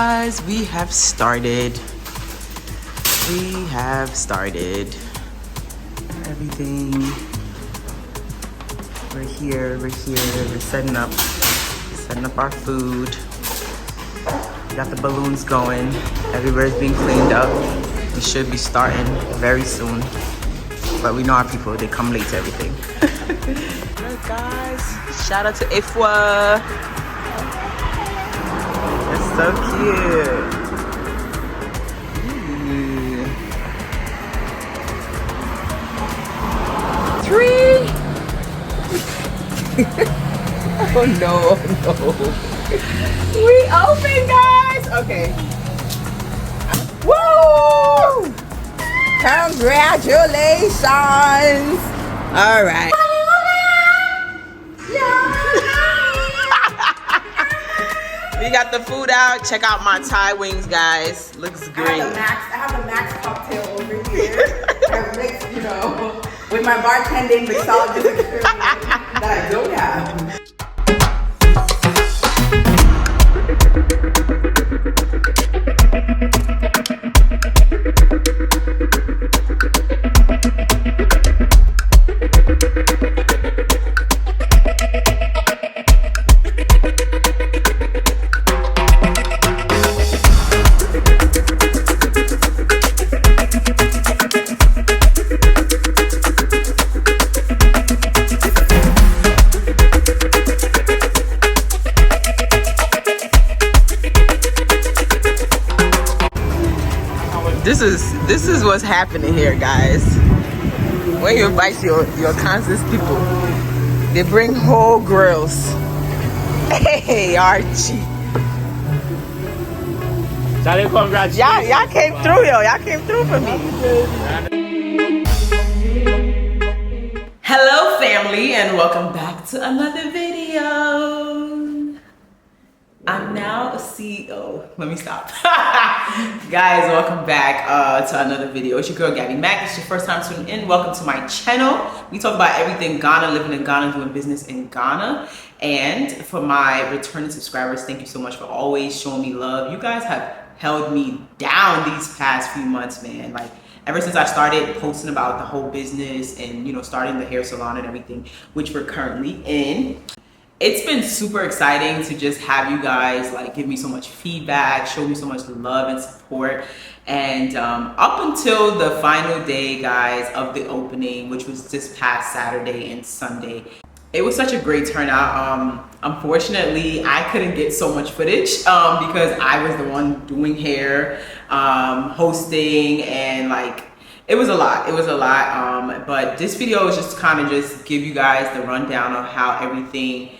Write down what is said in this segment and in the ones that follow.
guys, we have started. Everything. We're here. We're setting up our food. We got the balloons going. Everywhere's being cleaned up. We should be starting very soon. But we know our people, they come late to everything. Alright guys, shout out to Ifwa. That's so cute. Ooh. 3. Oh no. We open, guys. Okay. Woo! Congratulations. All right. We got the food out. Check out my Thai wings, guys. Looks great. I have a Max cocktail over here. I mixed, with my bartending mixologist experience that I don't have. This is what's happening here, guys. When you invite your Kansas people, they bring whole grills. Hey, Archie. Y'all came through, yo. Y'all came through for me. Hello, family, and welcome back to another video. I'm now a CEO. Let me stop. Guys, welcome back to another video. It's your girl, Gabby Mac. If it's your first time tuning in, welcome to my channel. We talk about everything Ghana, living in Ghana, doing business in Ghana. And for my returning subscribers, thank you so much for always showing me love. You guys have held me down these past few months, man. Like, ever since I started posting about the whole business and, starting the hair salon and everything, which we're currently in. It's been super exciting to just have you guys give me so much feedback, show me so much love and support. And up until the final day, guys, of the opening, which was this past Saturday and Sunday, it was such a great turnout. Unfortunately, I couldn't get so much footage because I was the one doing hair, hosting, and it was a lot. But this video is just kind of just give you guys the rundown of how everything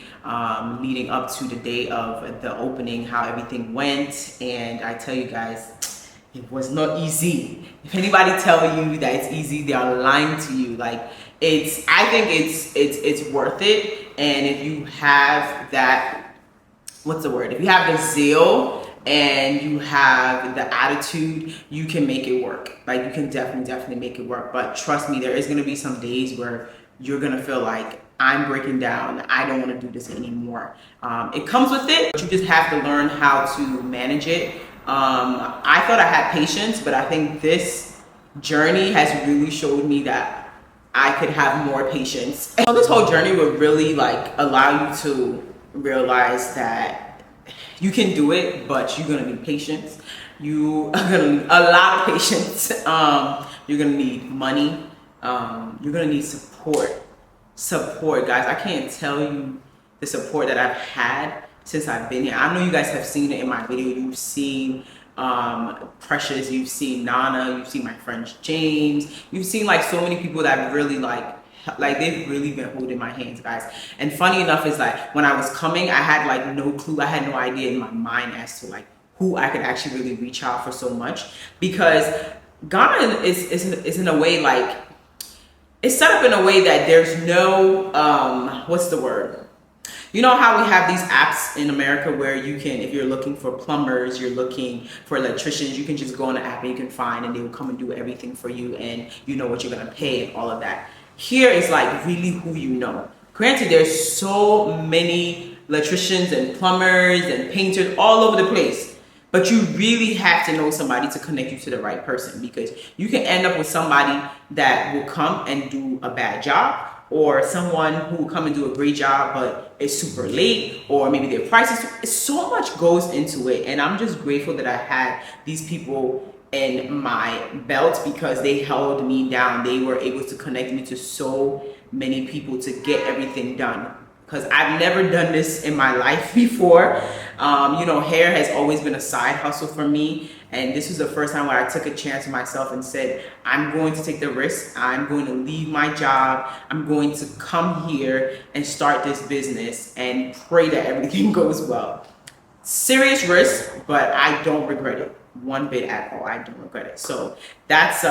leading up to the day of the opening, how everything went. And I tell you guys, it was not easy. If anybody tell you that it's easy, they are lying to you. I think it's worth it. And if you have that, what's the word? If you have the zeal and you have the attitude, you can make it work. You can definitely make it work. But trust me, there is going to be some days where you're going to feel like, I'm breaking down. I don't want to do this anymore. It comes with it, but you just have to learn how to manage it. I thought I had patience, but I think this journey has really showed me that I could have more patience. So this whole journey would really allow you to realize that you can do it, but you're gonna need patience. You are gonna need a lot of patience. You're gonna need money. You're gonna need support, guys. I can't tell you the support that I've had since I've been here. I know you guys have seen it in my video. You've seen Precious, you've seen Nana, you've seen my friend James, you've seen so many people that really they've really been holding my hands, guys. And funny enough is when I was coming, I had no clue. I had no idea in my mind as to who I could actually really reach out for so much, because Ghana is in a way it's set up in a way that there's no what's the word? You know how we have these apps in America where you can, if you're looking for plumbers, you're looking for electricians, you can just go on the app and you can find, and they will come and do everything for you, and you know what you're gonna pay and all of that. Here is really who you know. Granted, there's so many electricians and plumbers and painters all over the place, But you really have to know somebody to connect you to the right person, because you can end up with somebody that will come and do a bad job, or someone who will come and do a great job but it's super late, or maybe their prices. So much goes into it, and I'm just grateful that I had these people in my belt, because they held me down. They were able to connect me to so many people to get everything done, because I've never done this in my life before. You know, hair has always been a side hustle for me, and this was the first time where I took a chance on myself and said, I'm going to take the risk. I'm going to leave my job. I'm going to come here and start this business and pray that everything goes well. Serious risk, but I don't regret it one bit at all. I don't regret it. So that's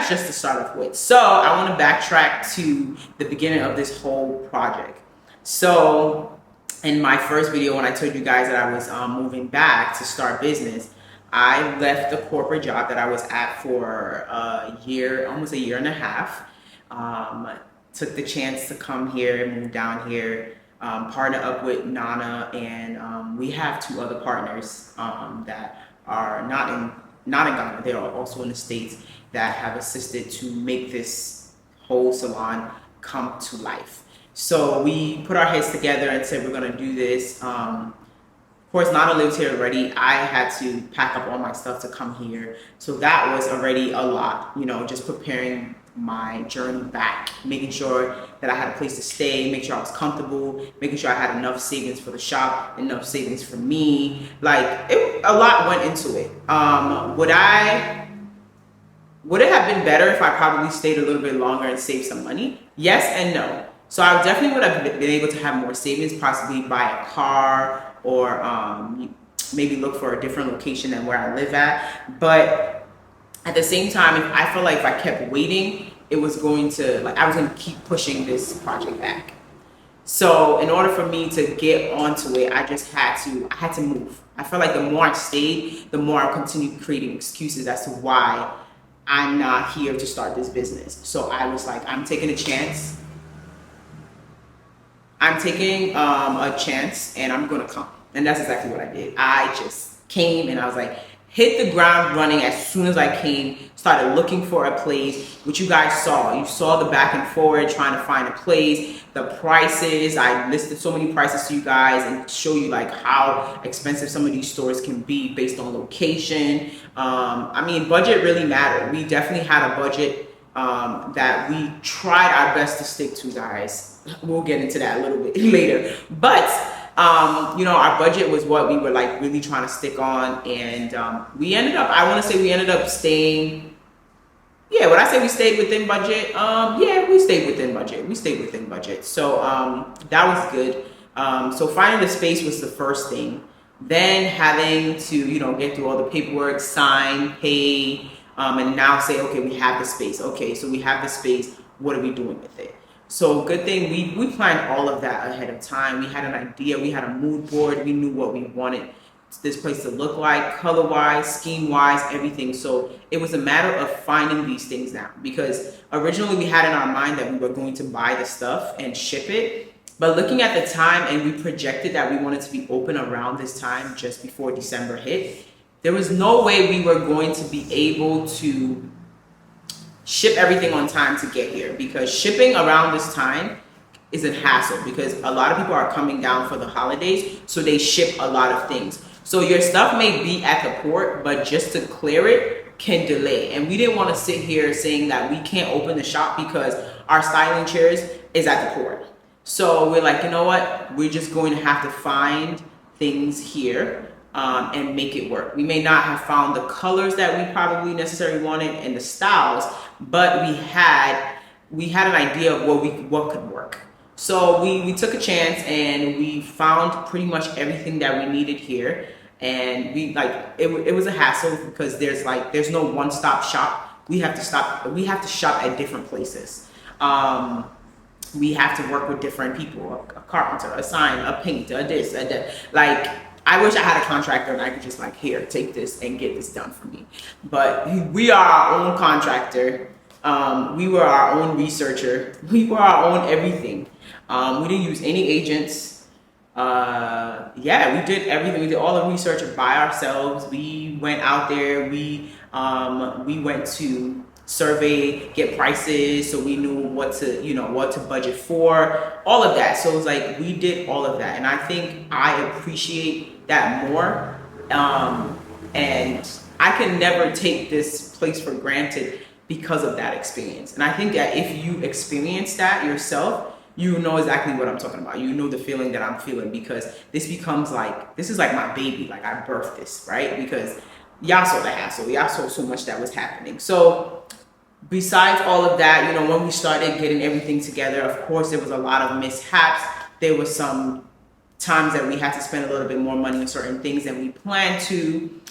just to start off with. So I want to backtrack to the beginning of this whole project. So in my first video, when I told you guys that I was moving back to start business, I left the corporate job that I was at for a year, almost a year and a half. Took the chance to come here, move down here, partner up with Nana, and we have 2 other partners that are not in Ghana. They are also in the States, that have assisted to make this whole salon come to life. So we put our heads together and said, we're gonna do this. Of course, Nana lives here already. I had to pack up all my stuff to come here. So that was already a lot, you know, just preparing my journey back, making sure that I had a place to stay, make sure I was comfortable, making sure I had enough savings for the shop, enough savings for me. Like, a lot went into it. Would it have been better if I probably stayed a little bit longer and saved some money? Yes and no. So I definitely would have been able to have more savings, possibly buy a car, or maybe look for a different location than where I live at. But at the same time, I felt like if I kept waiting, it was going to, like, I was going to keep pushing this project back. So in order for me to get onto it, I had to move. I felt like the more I stayed, the more I continued creating excuses as to why I'm not here to start this business. So I was like, I'm taking a chance. I'm taking a chance, and I'm gonna come. And that's exactly what I did. I just came, and I was like, hit the ground running as soon as I came, started looking for a place, which you guys saw. You saw the back and forward, trying to find a place, the prices. I listed so many prices to you guys and show you like how expensive some of these stores can be based on location. I mean, budget really mattered. We definitely had a budget that we tried our best to stick to, guys. We'll get into that a little bit later. But you know, our budget was what we were like really trying to stick on, and we ended up, I want to say we ended up staying, yeah, when I say we stayed within budget, yeah, we stayed within budget. So that was good. So finding the space was the first thing. Then having to, you know, get through all the paperwork, sign, pay, and now say, okay, we have the space. Okay, so we have the space. What are we doing with it? So good thing we planned all of that ahead of time. We had an idea, we had a mood board, we knew what we wanted this place to look like, color-wise, scheme-wise, everything. So it was a matter of finding these things now, because originally we had in our mind that we were going to buy the stuff and ship it. But looking at the time, and we projected that we wanted to be open around this time, just before December hit, there was no way we were going to be able to ship everything on time to get here, because shipping around this time is a hassle, because a lot of people are coming down for the holidays, so they ship a lot of things. So your stuff may be at the port, but just to clear it can delay. And we didn't want to sit here saying that we can't open the shop because our styling chairs is at the port. So we're like, you know what, we're just going to have to find things here and make it work. We may not have found the colors that we probably necessarily wanted and the styles, but we had an idea of what could work. So we took a chance, and we found pretty much everything that we needed here. And we it was a hassle, because there's no one-stop shop. We have to shop at different places. We have to work with different people, a carpenter, a sign, a painter, a this, a that. Like, I wish I had a contractor and I could just like, here, take this and get this done for me. But we are our own contractor. We were our own researcher. We were our own everything. We didn't use any agents. yeah, we did everything. We did all the research by ourselves. We went out there. We went to survey, get prices, so we knew what to, what to budget for, all of that. So it was like we did all of that, and I think I appreciate that more. And I can never take this place for granted because of that experience. And I think that if you experience that yourself, you know exactly what I'm talking about. You know the feeling that I'm feeling, because this becomes like, this is like my baby. Like I birthed this, right? Because y'all saw the hassle. Y'all saw so much that was happening. So besides all of that, when we started getting everything together, of course, there was a lot of mishaps. There was some times that we had to spend a little bit more money on certain things than we planned to.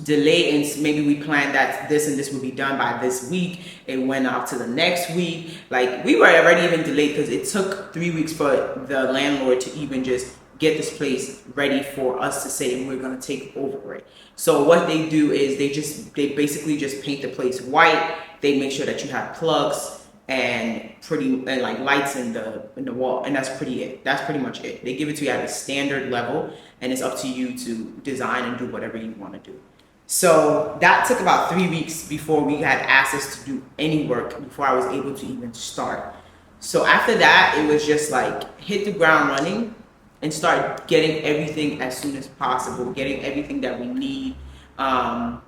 Delay, and maybe we planned that this and this would be done by this week. It went out to the next week. Like we were already even delayed because it took 3 weeks for the landlord to even just get this place ready for us to say we're going to take over it. So what they do is they basically just paint the place white. They make sure that you have plugs and like lights in the wall, and that's pretty much it. They give it to you at a standard level, and it's up to you to design and do whatever you want to do. So that took about 3 weeks before we had access to do any work, before I was able to even start. So after that, it was just like hit the ground running and start getting everything as soon as possible, getting everything that we need. And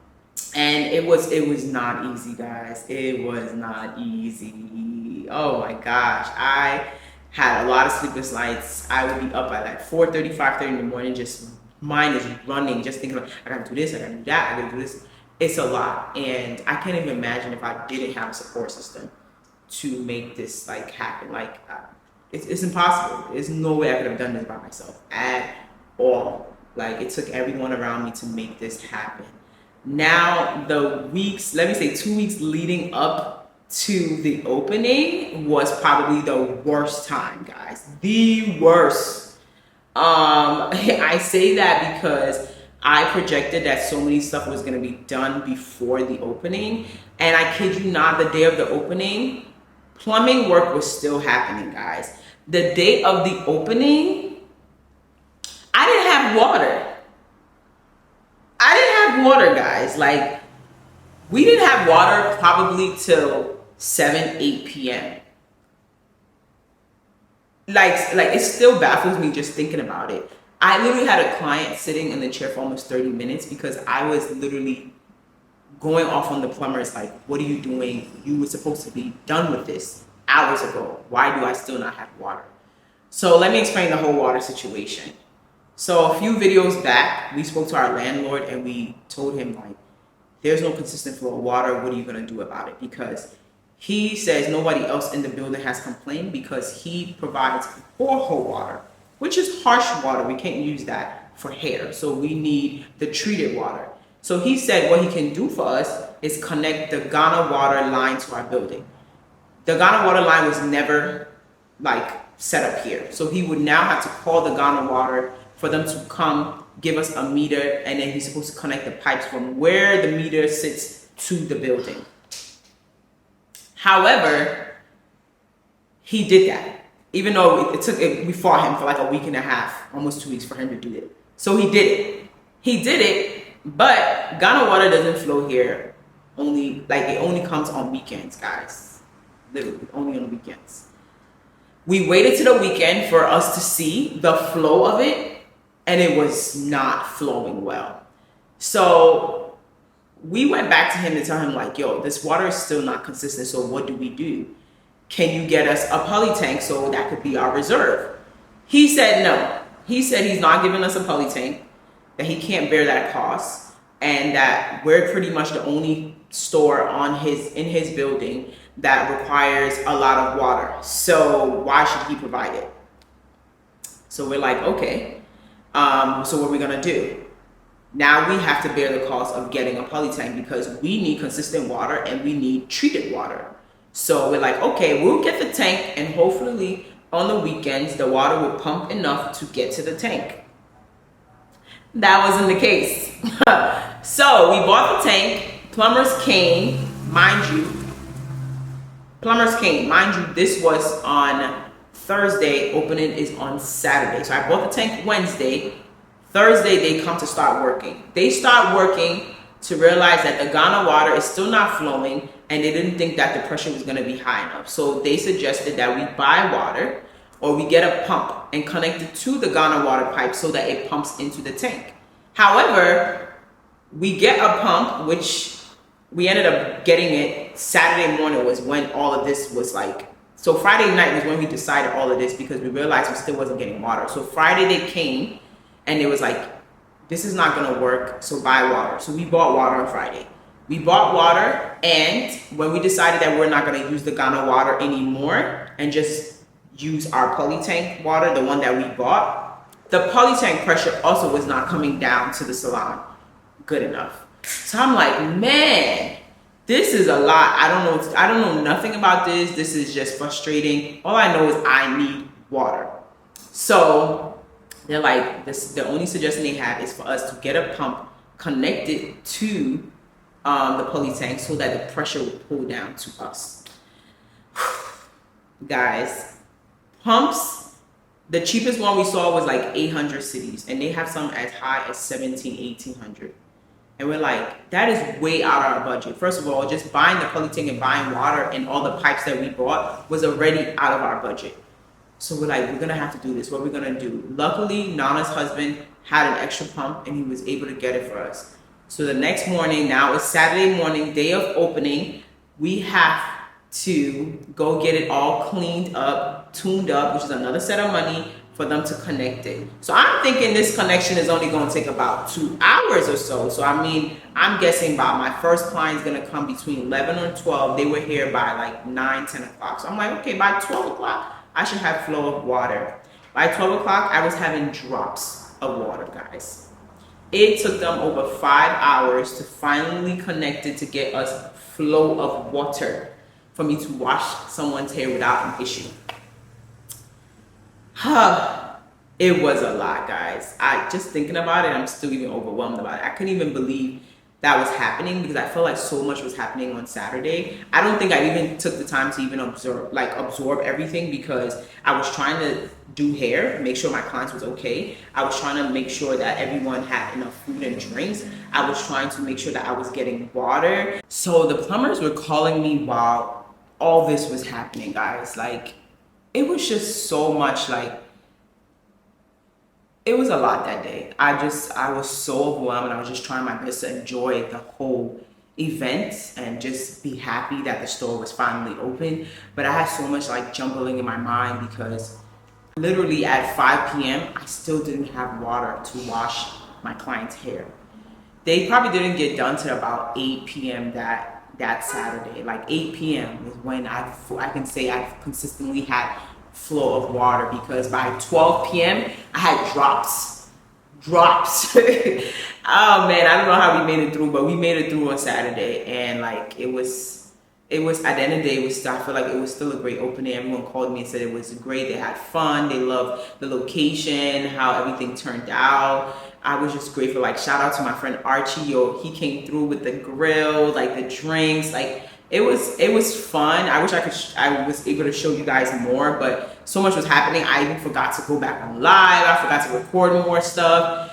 it was not easy, guys. It was not easy. Oh my gosh. I had a lot of sleepless nights. I would be up at like 4:30, 5:30 in the morning, just mind is running, just thinking like, I gotta do this, I gotta do that, I gotta do this. It's a lot, and I can't even imagine if I didn't have a support system to make this like happen. Like it's impossible. There's no way I could have done this by myself at all. Like it took everyone around me to make this happen. Now the weeks, let me say 2 weeks leading up to the opening was probably the worst time, guys. The worst. I say that because I projected that so many stuff was going to be done before the opening, and I kid you not, the day of the opening, plumbing work was still happening, guys. The day of the opening, I didn't have water. I didn't have water, guys. Like, we didn't have water probably till 7, 8 p.m. Like it still baffles me just thinking about it. I literally had a client sitting in the chair for almost 30 minutes because I was literally going off on the plumbers like, what are you doing? You were supposed to be done with this hours ago. Why do I still not have water? So let me explain the whole water situation. So a few videos back, we spoke to our landlord and we told him like, there's no consistent flow of water. What are you going to do about it? Because he says nobody else in the building has complained because he provides borehole water, which is harsh water. We can't use that for hair. So we need the treated water. So he said what he can do for us is connect the Ghana water line to our building. The Ghana water line was never like set up here. So he would now have to call the Ghana water for them to come give us a meter, and then he's supposed to connect the pipes from where the meter sits to the building. However, he did that, even though we fought him for like a week and a half, almost 2 weeks for him to do it. So he did it. He did it, but Ghana water doesn't flow here. It only comes on weekends, guys. Literally, only on weekends. We waited to the weekend for us to see the flow of it, and it was not flowing well. So we went back to him to tell him like, yo, this water is still not consistent. So what do we do? Can you get us a poly tank so that could be our reserve? He said no. He said he's not giving us a poly tank, that he can't bear that cost, and that we're pretty much the only store in his building that requires a lot of water. So why should he provide it? So we're like, okay, so what are we gonna do? Now we have to bear the cost of getting a poly tank because we need consistent water and we need treated water. So we're like, okay, we'll get the tank, and hopefully on the weekends, the water will pump enough to get to the tank. That wasn't the case. So we bought the tank, plumbers came, mind you, this was on Thursday, opening is on Saturday. So I bought the tank Wednesday. Thursday, they come to start working. They start working to realize that the Ghana water is still not flowing, and they didn't think that the pressure was going to be high enough. So they suggested that we buy water, or we get a pump and connect it to the Ghana water pipe so that it pumps into the tank. However, we get a pump, which we ended up getting it Saturday morning was when all of this was like, so Friday night was when we decided all of this because we realized we still wasn't getting water. So Friday they came and it was like, this is not gonna work, so buy water. So we bought water on Friday. We bought water, and when we decided that we're not gonna use the Ghana water anymore and just use our poly tank water, the one that we bought, the poly tank pressure also was not coming down to the Salon good enough. So I'm like, man, this is a lot. I don't know nothing about this. This is just frustrating. All I know is I need water. So they're like, the only suggestion they have is for us to get a pump connected to the poly tank so that the pressure will pull down to us. Guys, pumps, the cheapest one we saw was like 800 cities, and they have some as high as 1800. And we're like, that is way out of our budget. First of all, just buying the poly tank and buying water and all the pipes that we bought was already out of our budget. So we're like, we're gonna have to do this. What are we gonna do? Luckily, Nana's husband had an extra pump and he was able to get it for us. So the next morning, now it's Saturday morning, day of opening, we have to go get it all cleaned up, tuned up, which is another set of money for them to connect it. So I'm thinking this connection is only gonna take about 2 hours or so. So I mean, I'm guessing by my first client's gonna come between 11 or 12. They were here by like 9, 10 o'clock. So I'm like, okay, by 12 o'clock, I should have flow of water. By 12 o'clock, I was having drops of water, guys. It took them over 5 hours to finally connect it to get us flow of water for me to wash someone's hair without an issue. It was a lot, guys. I just thinking about it, I'm still even overwhelmed about it. I couldn't even believe that was happening because I felt like so much was happening on Saturday. I don't think I even took the time to even absorb everything because I was trying to do hair, make sure my clients was okay. I was trying to make sure that everyone had enough food and drinks. I was trying to make sure that I was getting water. So the plumbers were calling me while all this was happening, guys. Like, it was just so much, like, it was a lot that day. I was so overwhelmed, and I was just trying my best to enjoy the whole event and just be happy that the store was finally open. But I had so much like jumbling in my mind because literally at 5 p.m. I still didn't have water to wash my client's hair. They probably didn't get done till about 8 p.m. that Saturday. Like 8 p.m. is when I can say I've consistently had flow of water, because by 12 p.m. I had drops. Oh man, I don't know how we made it through, but we made it through on Saturday, and like it was at the end of the day, it was, I feel like it was still a great opening. Everyone called me and said it was great. They had fun. They loved the location, how everything turned out. I was just grateful. Like, shout out to my friend Archie. Yo, he came through with the grill, like the drinks, like it was fun. I wish I was able to show you guys more, but so much was happening. I even forgot to go back on live. I forgot to record more stuff.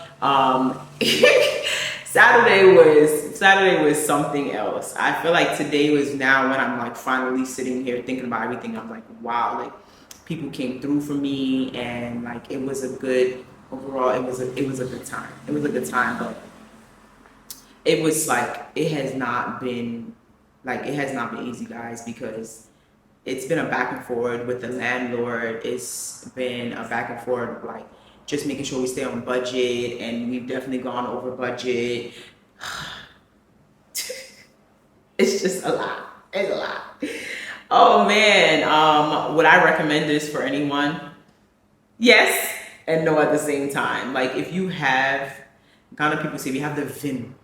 Saturday was something else. I feel like today was now when I'm like finally sitting here thinking about everything. I'm like, wow, like people came through for me, and like it was a good overall. It was a good time. It was a good time, but it was like it has not been easy, guys, because it's been a back and forth with the landlord. It's been a back and forth, like just making sure we stay on budget, and we've definitely gone over budget. It's just a lot. It's a lot. Oh man, would I recommend this for anyone? Yes and no at the same time. Like, if you have, Ghana people say, if you have the vim,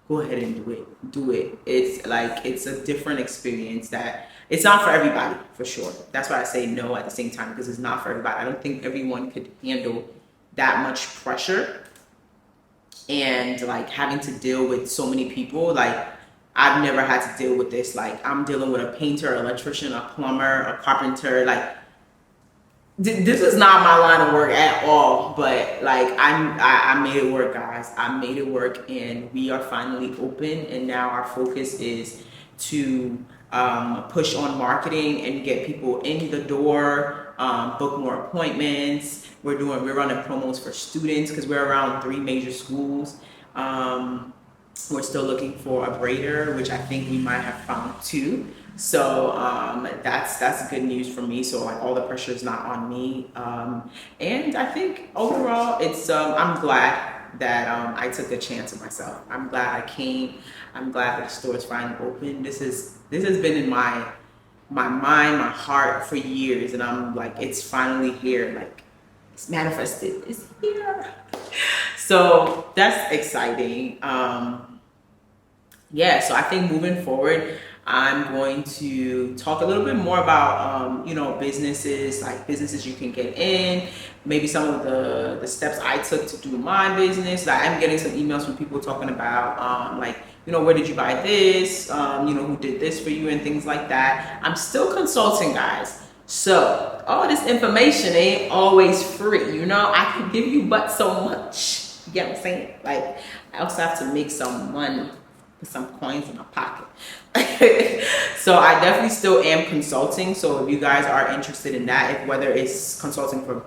go ahead and do it. It's like, it's a different experience that it's not for everybody, for sure. That's why I say no at the same time, because it's not for everybody. I don't think everyone could handle that much pressure and like having to deal with so many people. Like, I've never had to deal with this. Like, I'm dealing with a painter, electrician, a plumber, a carpenter, like this is not my line of work at all, but like I made it work, guys. I made it work, and we are finally open. And now our focus is to push on marketing and get people in the door, book more appointments. We're running promos for students because we're around 3 major schools. We're still looking for a braider, which I think we might have found 2. So that's good news for me. So like all the pressure is not on me, and I think overall it's I'm glad that I took a chance on myself. I'm glad I came. I'm glad that the store is finally open. This has been in my mind, my heart for years, and I'm like, it's finally here. Like, it's manifested. It's here. So that's exciting. Yeah. So I think moving forward, I'm going to talk a little bit more about, you know, businesses you can get in, maybe some of the steps I took to do my business. Like, I'm getting some emails from people talking about, like, you know, where did you buy this? You know, who did this for you and things like that. I'm still consulting, guys. So all this information ain't always free. You know, I can give you but so much. You get what I'm saying? Like, I also have to make some money, put some coins in my pocket. So I definitely still am consulting. So if you guys are interested in that, whether it's consulting for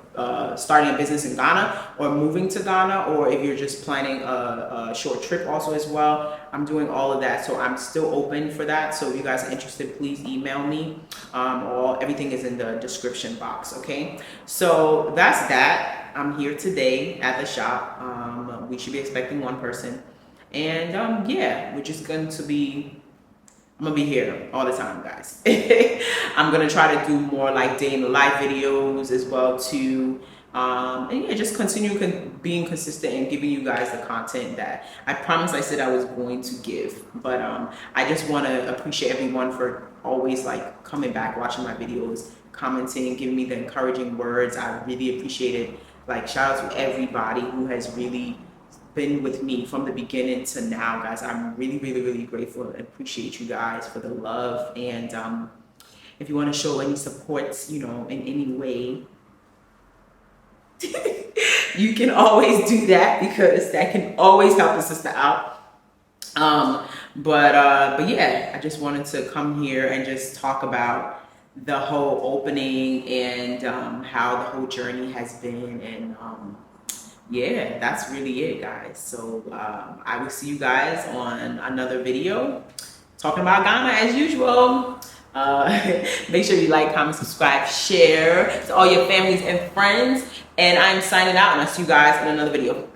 starting a business in Ghana or moving to Ghana, or if you're just planning a short trip also as well, I'm doing all of that. So I'm still open for that. So if you guys are interested, please email me. Everything is in the description box. Okay. So that's that. I'm here today at the shop. We should be expecting 1 person. And yeah, we're just going to be, I'm gonna be here all the time, guys. I'm gonna try to do more like day in the life videos as well too. And yeah, just continue being consistent and giving you guys the content that I promised I said I was going to give. But I just want to appreciate everyone for always like coming back, watching my videos, commenting, giving me the encouraging words. I really appreciate it. Like, shout out to everybody who has really been with me from the beginning to now, guys. I'm really, really, really grateful and appreciate you guys for the love. And if you want to show any support, you know, in any way, you can always do that, because that can always help the sister out. But yeah, I just wanted to come here and just talk about the whole opening and how the whole journey has been. And yeah, that's really it, guys. So I will see you guys on another video talking about Ghana as usual. Make sure you like, comment, subscribe, share to all your families and friends. And I'm signing out, and I'll see you guys in another video.